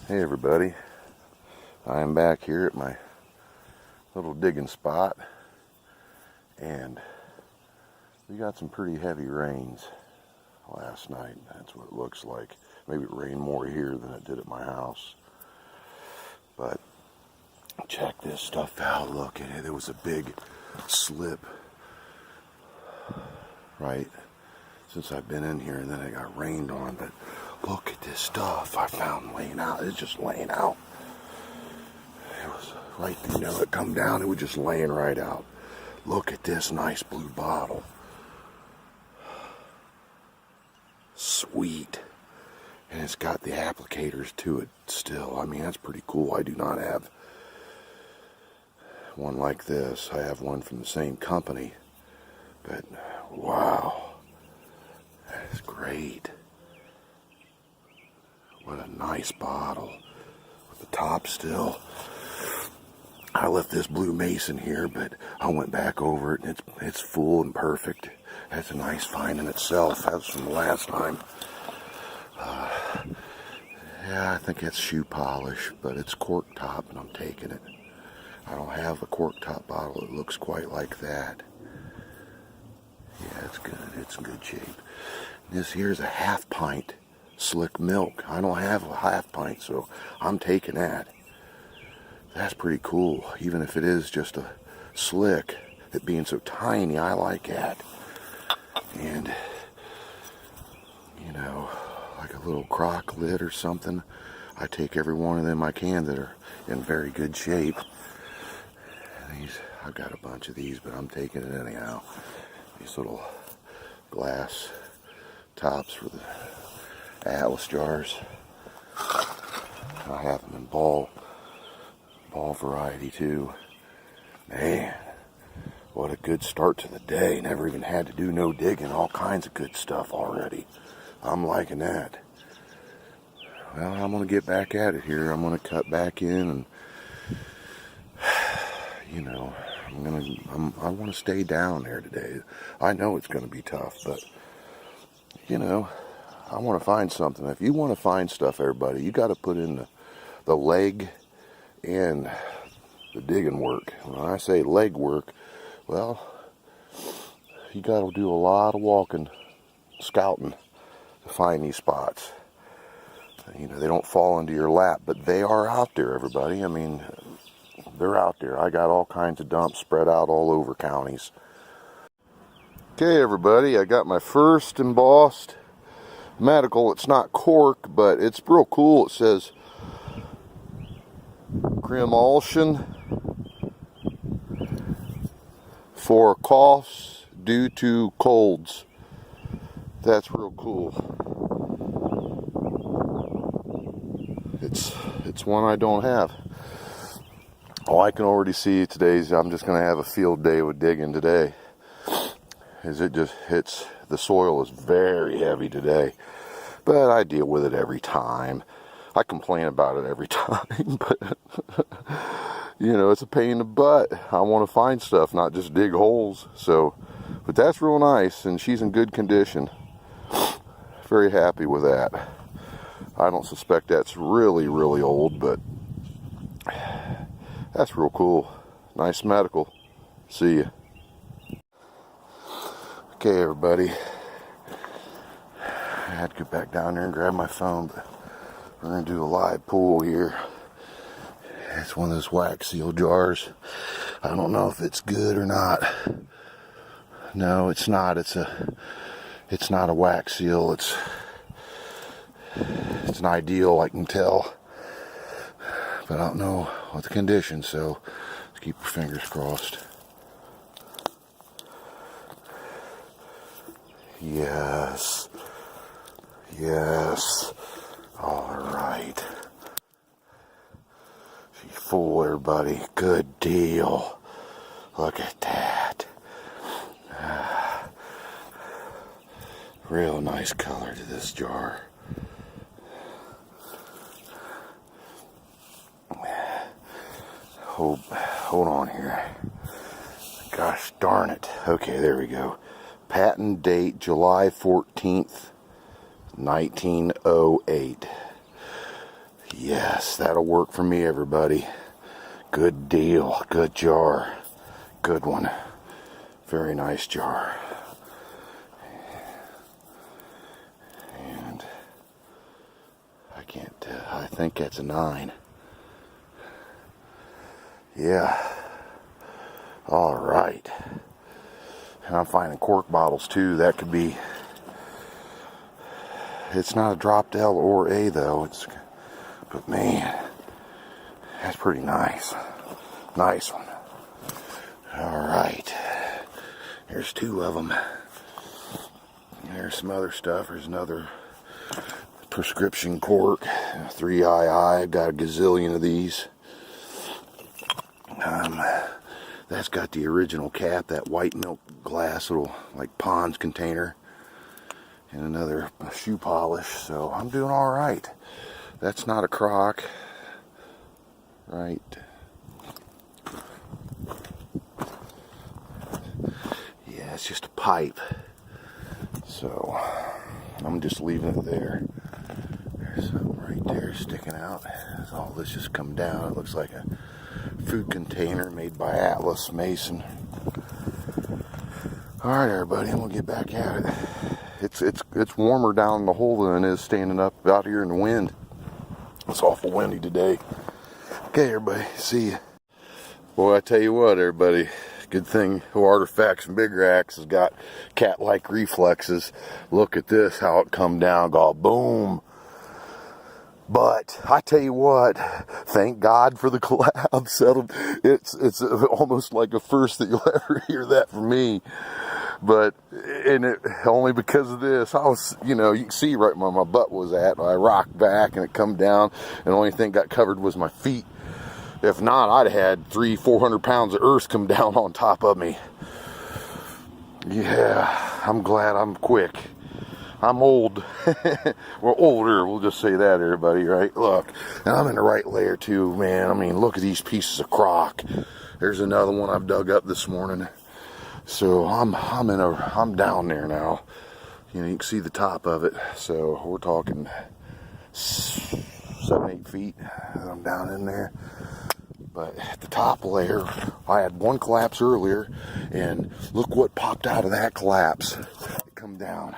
Hey everybody, I am back here at my little digging spot, and we got some pretty heavy rains last night. That's what it looks like. Maybe it rained more here than it did at my house, but check this stuff out. Look at it. There was a big slip right since I've been in here, and then it got rained on. But look at this stuff I found laying out. It's just laying out. It was right, it come down, it was just laying right out. Look at this nice blue bottle. Sweet. And it's got the applicators to it still. I mean, that's pretty cool. I do not have one like this. I have one from the same company. But, wow. That is great. What a nice bottle. With the top still. I left this blue mason here, but I went back over it, and it's full and perfect. That's a nice find in itself. That's from the last time. Yeah, I think it's shoe polish, but it's cork top, and I'm taking it. I don't have a cork top bottle that looks quite like that. Yeah, it's good. It's in good shape. This here's a half pint slick milk. I don't have a half pint, so I'm taking that. That's pretty cool, even if it is just a slick. It being so tiny, I like that. And, like a little crock lid or something. I take every one of them I can that are in very good shape. I've got a bunch of these, but I'm taking it anyhow. These little glass tops for the Atlas jars. I have them in ball variety too. Man, what a good start to the day. Never even had to do no digging. All kinds of good stuff already. I'm liking that. Well, I'm going to get back at it here. I'm going to cut back in, and I want to stay down there today. I know it's going to be tough, but I want to find something. If you want to find stuff, everybody, you got to put in the leg and the digging work. When I say leg work, well, you got to do a lot of walking, scouting to find these spots. They don't fall into your lap, but they are out there, everybody. I mean, they're out there. I got all kinds of dumps spread out all over counties. Okay, everybody, I got my first embossed medical. It's not cork, but it's real cool. It says Cremulsion for coughs due to colds. That's real cool. It's one I don't have. Oh, I can already see I'm just going to have a field day with digging today. The soil is very heavy today. But I deal with it every time. I complain about it every time, but it's a pain in the butt. I want to find stuff, not just dig holes. But that's real nice, and she's in good condition. Very happy with that. I don't suspect that's really, really old, but that's real cool. Nice medical. See ya. Okay, everybody. I had to get back down there and grab my phone, but we're going to do a live pull here. It's one of those wax seal jars. I don't know if it's good or not. No, it's not. It's not a wax seal. It's an ideal, I can tell. But I don't know what the condition, so let's keep your fingers crossed. Yes. Yes. All right. She's full, everybody. Good deal. Look at that. Real nice color to this jar. Hold on here. Gosh darn it. Okay, there we go. Patent date July 14th, 1908. Yes, that'll work for me, everybody. Good deal. Good jar. Good one. Very nice jar. And I can't tell. I think that's a 9. Yeah. All right. And I'm finding cork bottles too. That could be. It's not a drop L or A though. But man, that's pretty nice. Nice one. All right. There's 2 of them. There's some other stuff. There's another prescription cork. 3II. I've got a gazillion of these. That's got the original cap, that white milk glass, little like Pond's container. And another shoe polish. So I'm doing all right. That's not a crock. Right. Yeah, it's just a pipe. So I'm just leaving it there. There's something right there sticking out. As all this just come down. It looks like a food container made by Atlas Mason. Alright everybody, I'm gonna get back at it. It's warmer down in the hole than it is standing up out here in the wind. It's awful windy today. Okay everybody, see ya. Boy, I tell you what everybody, good thing Artifacts and Big Racks has got cat-like reflexes. Look at this, how it come down, go boom. But I tell you what, thank God for the cloud settled. It's almost like a first that you'll ever hear that from me. But only because of this, I was, you can see right where my butt was at. I rocked back and it come down, and the only thing got covered was my feet. If not, I'd have had 300-400 pounds of earth come down on top of me. Yeah, I'm glad I'm quick. I'm old. We're older, we'll just say that, everybody, right? Look, and I'm in the right layer too, man. I mean, look at these pieces of crock. There's another one I've dug up this morning. So I'm down there now. You can see the top of it. So we're talking 7-8 feet. I'm down in there. But at the top layer, I had one collapse earlier, and look what popped out of that collapse. It come down.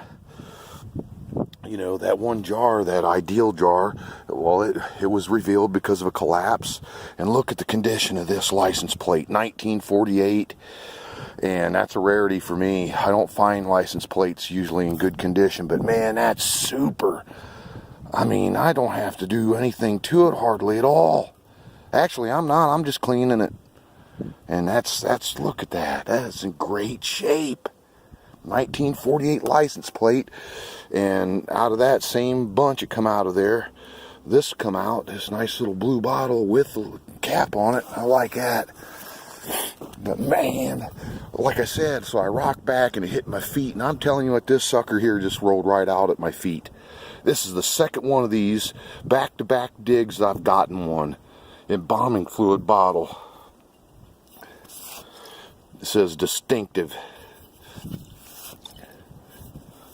That one jar, that ideal jar, well, it was revealed because of a collapse. And look at the condition of this license plate, 1948. And that's a rarity for me. I don't find license plates usually in good condition, but man, that's super. I mean, I don't have to do anything to it hardly at all. Actually, I'm not. I'm just cleaning it. And that's look at that. That's in great shape. 1948 license plate. And out of that same bunch, it come out of there. This come out, this nice little blue bottle with the cap on it. I like that. But man, like I said, so I rocked back and it hit my feet. And I'm telling you what, this sucker here just rolled right out at my feet. This is the second one of these back-to-back digs that I've gotten one. Embalming fluid bottle. It says distinctive.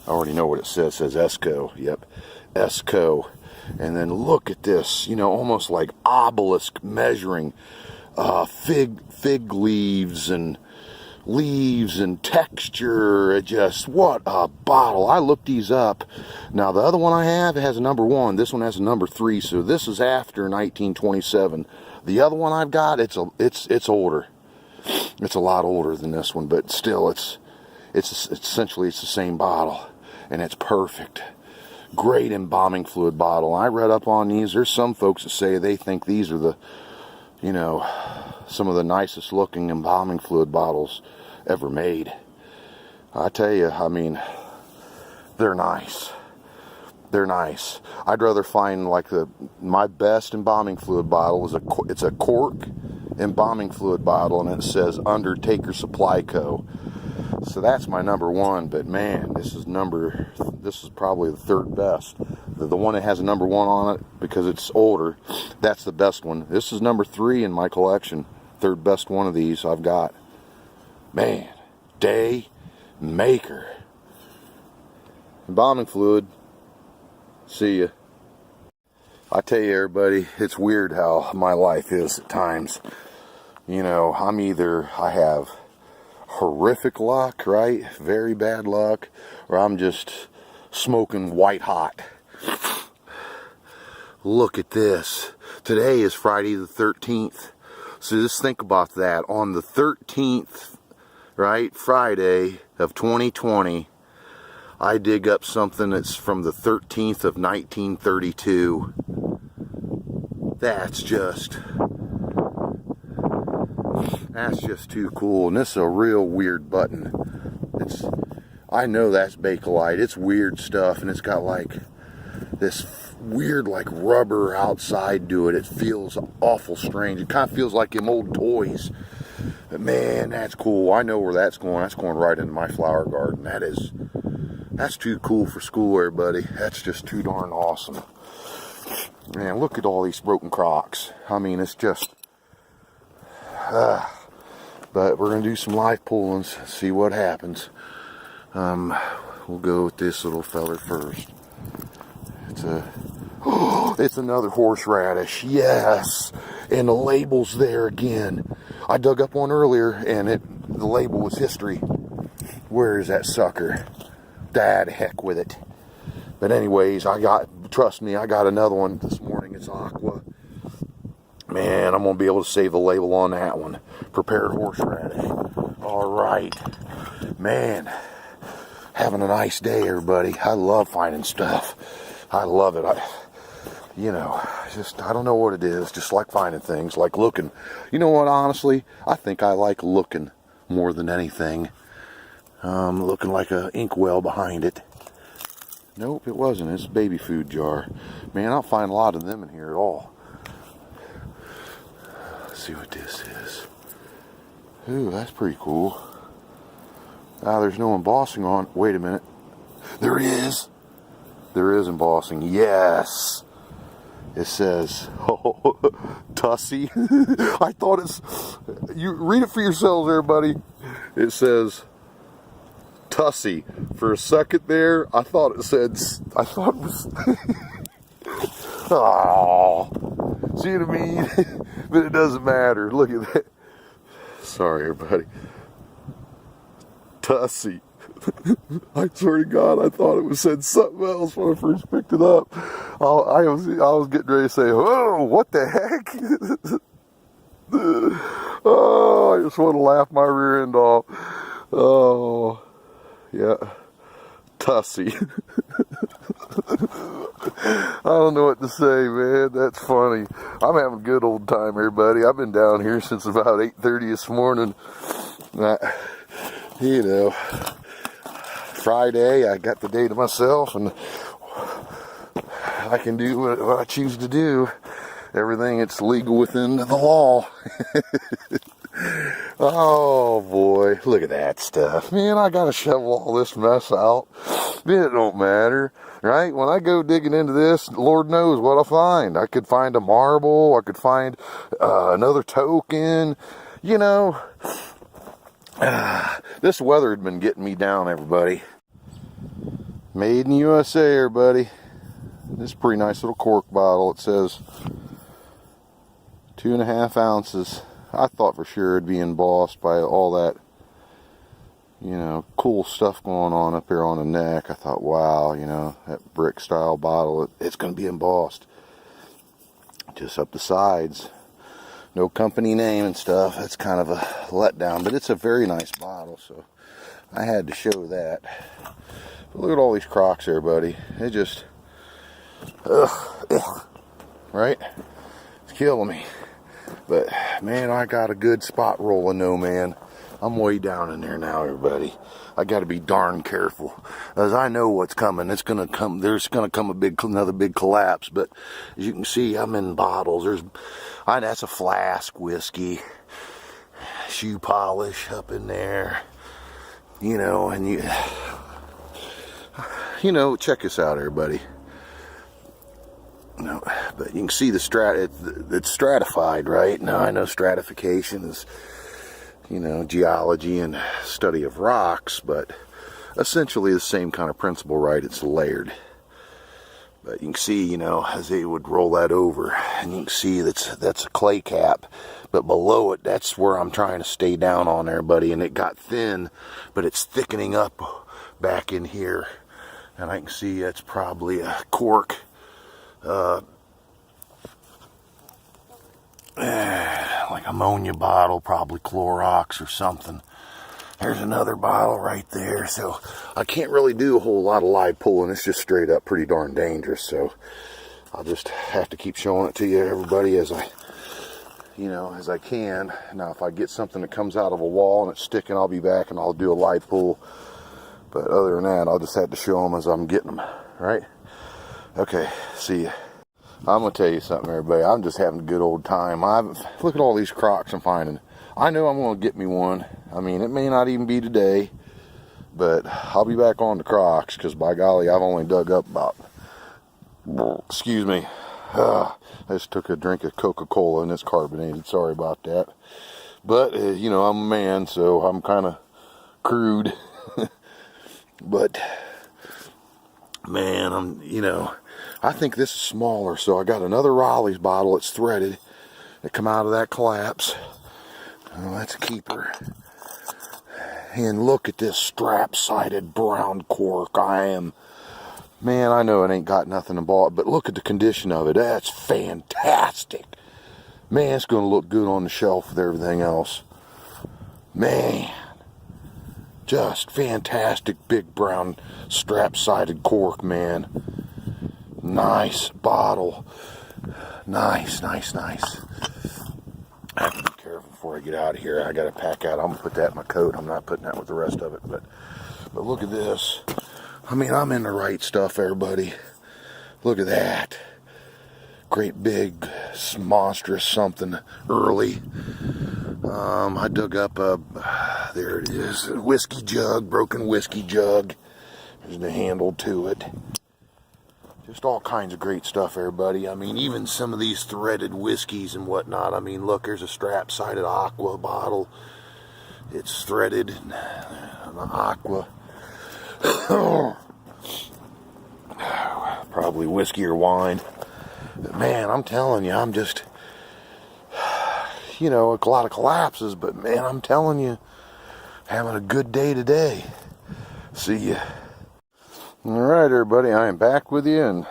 I already know what it says. It says Esco. Yep, Esco. And then look at this, almost like obelisk measuring fig leaves and texture. What a bottle. I looked these up. Now the other one I have, it has a number 1. This one has a number 3. So this is after 1927. The other one I've got, it's older. It's a lot older than this one, but still it's essentially it's the same bottle, and it's perfect. Great embalming fluid bottle. I read up on these. There's some folks that say they think these are the, some of the nicest looking embalming fluid bottles ever made. I tell you, I mean, they're nice. They're nice. I'd rather find like my best embalming fluid bottle is it's a cork embalming fluid bottle, and it says Undertaker Supply Co. So that's my number 1. But man, this is probably the 3rd best. The one that has a number 1 on it, because it's older, that's the best one. This is number 3 in my collection. 3rd best one of these I've got. Man, day maker. Embalming fluid. See ya. I tell you, everybody, it's weird how my life is at times. You know, I have horrific luck, right? Very bad luck, or I'm just smoking white hot. Look at this. Today is Friday the 13th. So just think about that. On the 13th, right, Friday of 2020, I dig up something that's from the 13th of 1932. That's just too cool. And this is a real weird button. I know that's Bakelite. It's weird stuff, and it's got like this weird like rubber outside to it. It feels awful strange. It kind of feels like them old toys. But man, that's cool. I know where that's going. That's going right into my flower garden. That's too cool for school, everybody. That's just too darn awesome. Man, look at all these broken crocks. I mean, it's just but we're gonna do some live pullings, see what happens. We'll go with this little feller first. It's another horseradish, yes, and the label's there again. I dug up one earlier, and the label was history. Where is that sucker? Dad, heck with it. But anyways, trust me, I got another one this morning. It's aqua. Man, I'm gonna be able to save the label on that one. Prepared horseradish. All right, man. Having a nice day, everybody. I love finding stuff. I love it. I don't know what it is. Just like finding things, like looking. You know what? Honestly, I think I like looking more than anything. Looking like a inkwell behind it. Nope, it wasn't. It's a baby food jar. Man, I don't find a lot of them in here at all. Let's see what this is. Ooh, that's pretty cool. There's no embossing on. Wait a minute. There is. There is embossing. Yes. It says, Tussie. I thought you read it for yourselves, everybody. It says Tussie. For a second there, I thought it was, oh, see what I mean? But it doesn't matter. Look at that. Sorry, everybody. Tussie. I swear to God, I thought it said something else when I first picked it up. I was getting ready to say, oh, what the heck? Oh, I just want to laugh my rear end off. Oh, yeah. Tussie. I don't know what to say, man. That's funny. I'm having a good old time, everybody. I've been down here since about 8:30 this morning. Friday, I got the day to myself, and I can do what I choose to do. Everything that's legal within the law. Oh boy, look at that stuff. Man, I gotta shovel all this mess out. It don't matter, right? When I go digging into this, Lord knows what I'll find. I could find a marble, I could find another token, this weather had been getting me down, everybody. Made in USA, everybody. This is a pretty nice little cork bottle. It says 2.5 ounces. I thought for sure it'd be embossed by all that, cool stuff going on up here on the neck. I thought, wow, that brick style bottle, it's going to be embossed. Just up the sides. No company name and stuff. That's kind of a letdown, but it's a very nice bottle, so I had to show that. But look at all these crocks there, buddy. It just, right? It's killing me. But man, I got a good spot rolling though, man. I'm way down in there now, everybody. I got to be darn careful, as I know what's coming. It's gonna come. There's gonna come another big collapse. But as you can see, I'm in bottles. That's a flask whiskey, shoe polish up in there. And check this out, everybody. No, but you can see it's stratified, right? Now I know stratification is, geology and study of rocks, but essentially the same kind of principle, right? It's layered. But you can see, you know, as they would roll that over, and you can see that's a clay cap. But below it, that's where I'm trying to stay down on there, buddy. And it got thin, but it's thickening up back in here. And I can see that's probably a cork. Like ammonia bottle, probably Clorox or something. There's another bottle right there. So I can't really do a whole lot of live pulling. It's just straight up pretty darn dangerous. So I'll just have to keep showing it to you, everybody, as I can. Now, if I get something that comes out of a wall and it's sticking, I'll be back and I'll do a live pull. But other than that, I'll just have to show them as I'm getting them. Right? Okay. See ya. I'm going to tell you something, everybody. I'm just having a good old time. Look at all these crocs I'm finding. I know I'm going to get me one. I mean, it may not even be today, but I'll be back on the crocs because, by golly, I've only dug up about, excuse me, I just took a drink of Coca-Cola and it's carbonated. Sorry about that. But, you know, I'm a man, so I'm kind of crude. But, man, I think this is smaller, so I got another Raleigh's bottle. It's threaded. It come out of that collapse. Oh, that's a keeper. And look at this strap-sided brown cork. Man, I know it ain't got nothing to bought, but look at the condition of it. That's fantastic. Man, it's going to look good on the shelf with everything else. Man, just fantastic big brown strap-sided cork, man. Nice bottle. Nice. I have to be careful before I get out of here. I got to pack out. I'm going to put that in my coat. I'm not putting that with the rest of it. But look at this. I mean, I'm in the right stuff, everybody. Look at that. Great big, monstrous something early. I dug up there it is, a whiskey jug, broken whiskey jug. There's the handle to it. Just all kinds of great stuff, everybody. I mean, even some of these threaded whiskeys and whatnot. I mean, look, there's a strap-sided Aqua bottle. It's threaded, an Aqua. Probably whiskey or wine. But man, I'm telling you, I'm just, a lot of collapses, but man, I'm telling you, having a good day today. See ya. Alright, everybody, I am back with you, and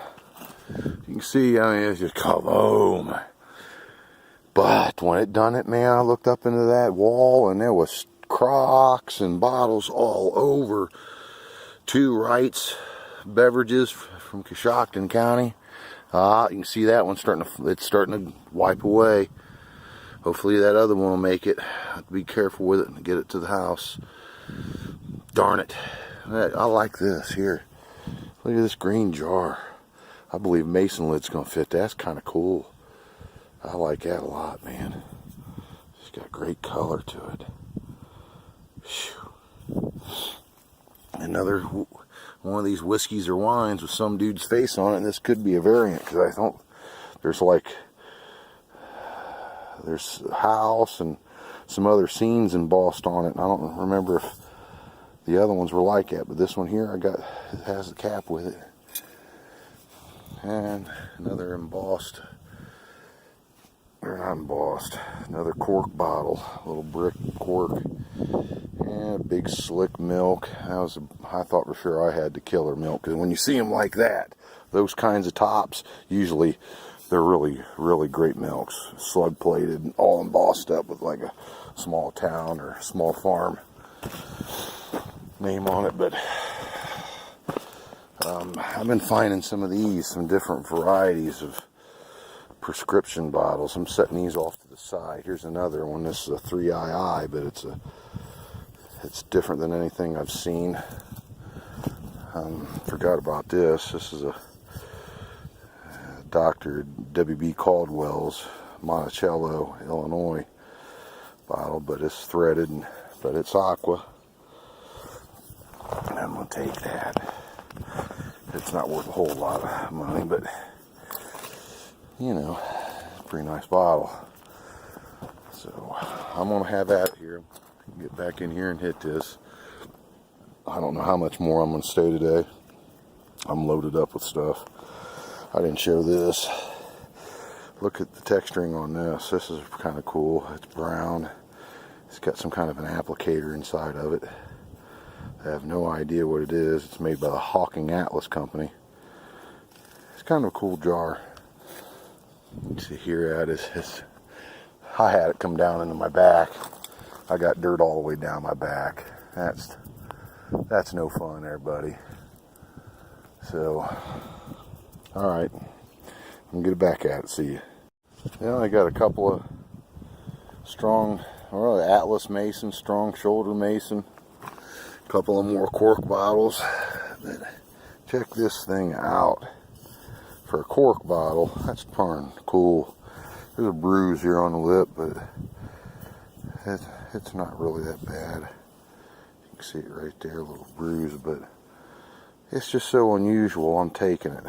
you can see, I mean, it's just kaboom. But when it done it, man, I looked up into that wall, and there was Crocs and bottles all over. 2 Wright's beverages from Coshocton County. You can see that one starting to wipe away. Hopefully that other one will make it. Have to be careful with it and get it to the house. Darn it. I like this here. Look at this green jar. I believe mason lid's going to fit. That's kind of cool. I like that a lot, man. It's got great color to it. Whew. Another one of these whiskeys or wines with some dude's face on it, and this could be a variant because I don't. There's a house and some other scenes embossed on it. I don't remember if the other ones were like that, but this one here it has the cap with it. And another embossed, or not embossed, another cork bottle, little brick cork. And big slick milk. I thought for sure I had the killer milk, because when you see them like that, those kinds of tops, usually they're really, really great milks. Slug plated and all embossed up with like a small town or small farm name on it. But I've been finding some different varieties of prescription bottles. I'm setting these off to the side. Here's another one. This is a 3II, but it's different than anything I've seen. Forgot about this. This is a Dr. W.B. Caldwell's Monticello, Illinois bottle, but it's threaded, but it's Aqua. And I'm going to take that. It's not worth a whole lot of money, but, pretty nice bottle. So, I'm going to have that here. Get back in here and hit this. I don't know how much more I'm going to stay today. I'm loaded up with stuff. I didn't show this. Look at the texturing on this. This is kind of cool. It's brown. It's got some kind of an applicator inside of it. I have no idea what it is. It's made by the Hawking Atlas company. It's kind of a cool jar. You can see here at is I had it come down into my back. I got dirt all the way down my back. That's no fun there, buddy. So, all right. I'm gonna get it back at it. See you. Yeah, I got a couple of strong, well, Atlas Mason, strong shoulder Mason. A couple of more cork bottles. Check this thing out. For a cork bottle, that's darn cool. There's a bruise here on the lip, but it's not really that bad. You can see it right there, a little bruise, but it's just so unusual. I'm taking it.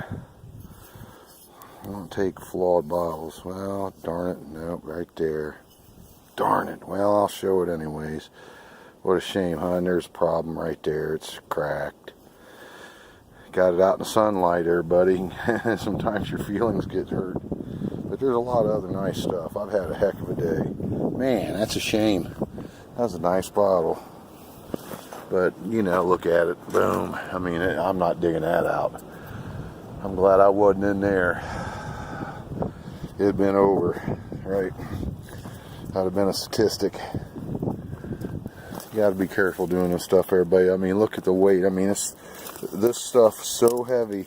I don't take flawed bottles. Well, darn it, nope, right there. Darn it. Well, I'll show it anyways. What a shame, huh? And there's a problem right there. It's cracked. Got it out in the sunlight there, buddy. Sometimes your feelings get hurt. But there's a lot of other nice stuff. I've had a heck of a day. Man, that's a shame. That was a nice bottle. But, you know, look at it. Boom. I mean, I'm not digging that out. I'm glad I wasn't in there. It had been over, right? I'd have been a statistic. You got to be careful doing this stuff, everybody. I mean, look at the weight. I mean, this stuff is so heavy.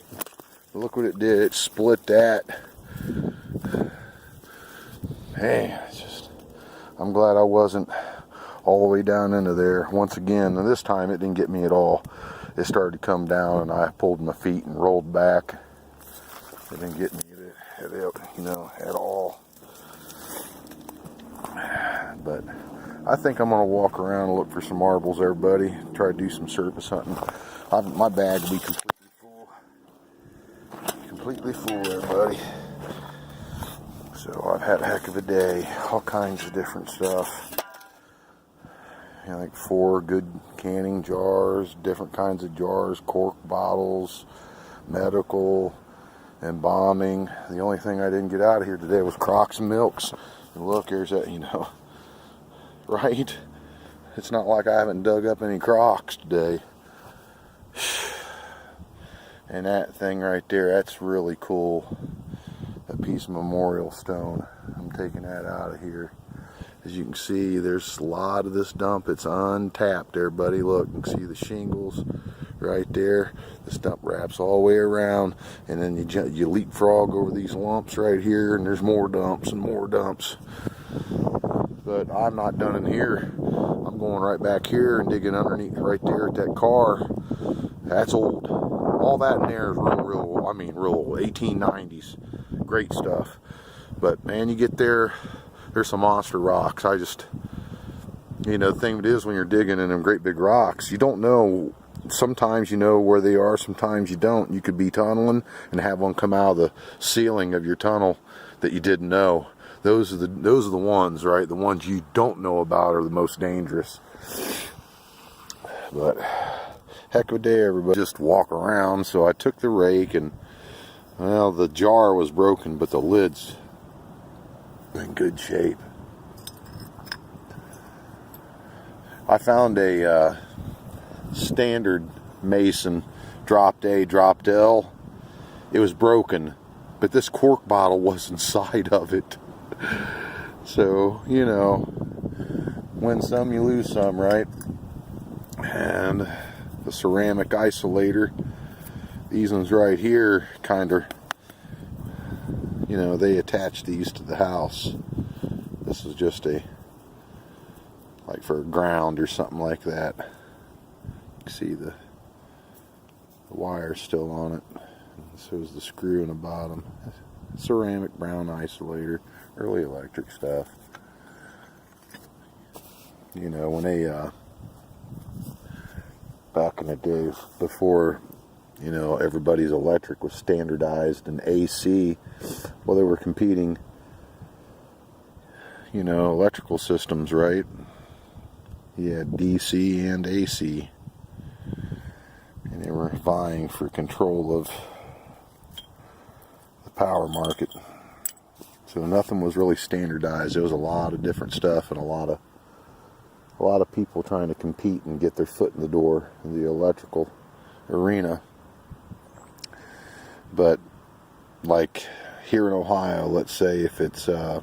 Look what it did. It split that. Man, I'm glad I wasn't all the way down into there. Once again, and this time it didn't get me at all. It started to come down, and I pulled my feet and rolled back. It didn't get me at all. But I think I'm gonna walk around and look for some marbles, everybody. Try to do some surface hunting. My bag will be completely full. Completely full, everybody. So I've had a heck of a day. All kinds of different stuff. You know, like 4 good canning jars, different kinds of jars, cork bottles, medical, embalming. The only thing I didn't get out of here today was Crocs and milks. And look, here's that, right? It's not like I haven't dug up any Crocs today. And that thing right there, that's really cool. That piece of memorial stone. I'm taking that out of here. As you can see, there's a lot of this dump. It's untapped there, buddy. Look, you can see the shingles right there. This dump wraps all the way around, and then you leapfrog over these lumps right here, and there's more dumps and more dumps. But I'm not done in here. I'm going right back here and digging underneath right there at that car. That's old. All that in there is real old. 1890s. Great stuff. But man, you get there, there's some monster rocks. The thing it is when you're digging in them great big rocks, you don't know. Sometimes you know where they are, sometimes you don't. You could be tunneling and have one come out of the ceiling of your tunnel that you didn't know. Those are the ones, right? The ones you don't know about are the most dangerous. But heck of a day, everybody. Just walk around. So I took the rake, and well, the jar was broken, but the lid's in good shape. I found a standard Mason dropped A, dropped L. It was broken, but this cork bottle was inside of it. So, win some, you lose some, right? And the ceramic isolator, these ones right here, they attach these to the house. This is just like for a ground or something like that. You can see the wire still on it. So is the screw in the bottom. Ceramic brown isolator, early electric stuff. When they back in the days before everybody's electric was standardized in AC, well, they were competing electrical systems, right? You had DC and AC, and they were vying for control of power market. So nothing was really standardized. There was a lot of different stuff and a lot of people trying to compete and get their foot in the door in the electrical arena. But like here in Ohio, let's say if it's I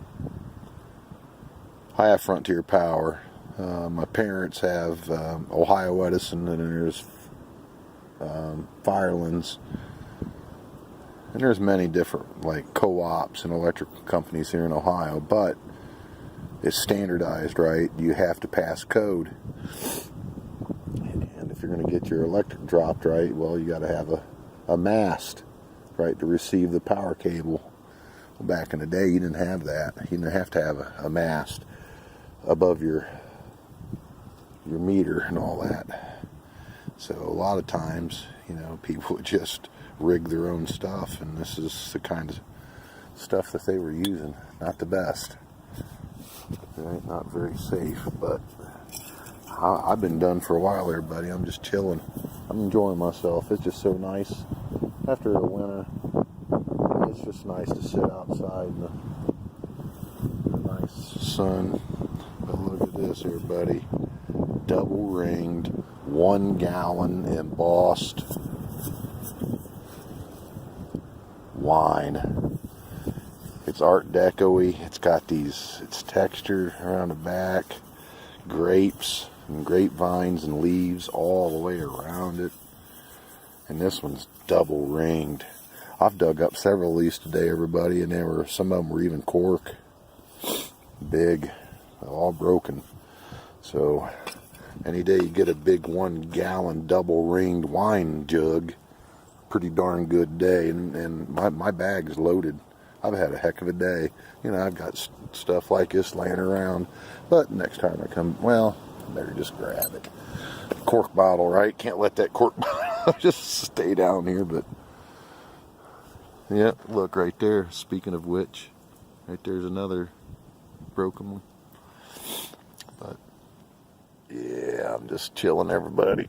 have Frontier Power. My parents have Ohio Edison, and there's Firelands, and there's many different like co-ops and electrical companies here in Ohio, but it's standardized, right? You have to pass code, and if you're going to get your electric dropped right, well, you got to have a mast, right, to receive the power cable. Well, back in the day, you didn't have that. You didn't have to have a mast above your meter and all that. So a lot of times, you know, people would just rig their own stuff, and this is the kind of stuff that they were using. Not the best. Right? Not very safe, but I've been done for a while there, buddy. I'm just chilling. I'm enjoying myself. It's just so nice after the winter. It's just nice to sit outside in the nice sun. But look at this here, buddy. Double ringed, 1 gallon embossed wine. It's Art Deco-y. It's got it's texture around the back, grapes and grapevines and leaves all the way around it. And this one's double ringed. I've dug up several of these today, everybody, and some of them were even cork. Big, all broken. So any day you get a big 1 gallon double ringed wine jug, pretty darn good day. And my bag's loaded. I've had a heck of a day. You know, I've got stuff like this laying around, but next time I come, well, I better just grab it. Cork bottle, right? Can't let that cork bottle just stay down here. But yeah, look right there. Speaking of which, right there's another broken one. But yeah, I'm just chilling, everybody.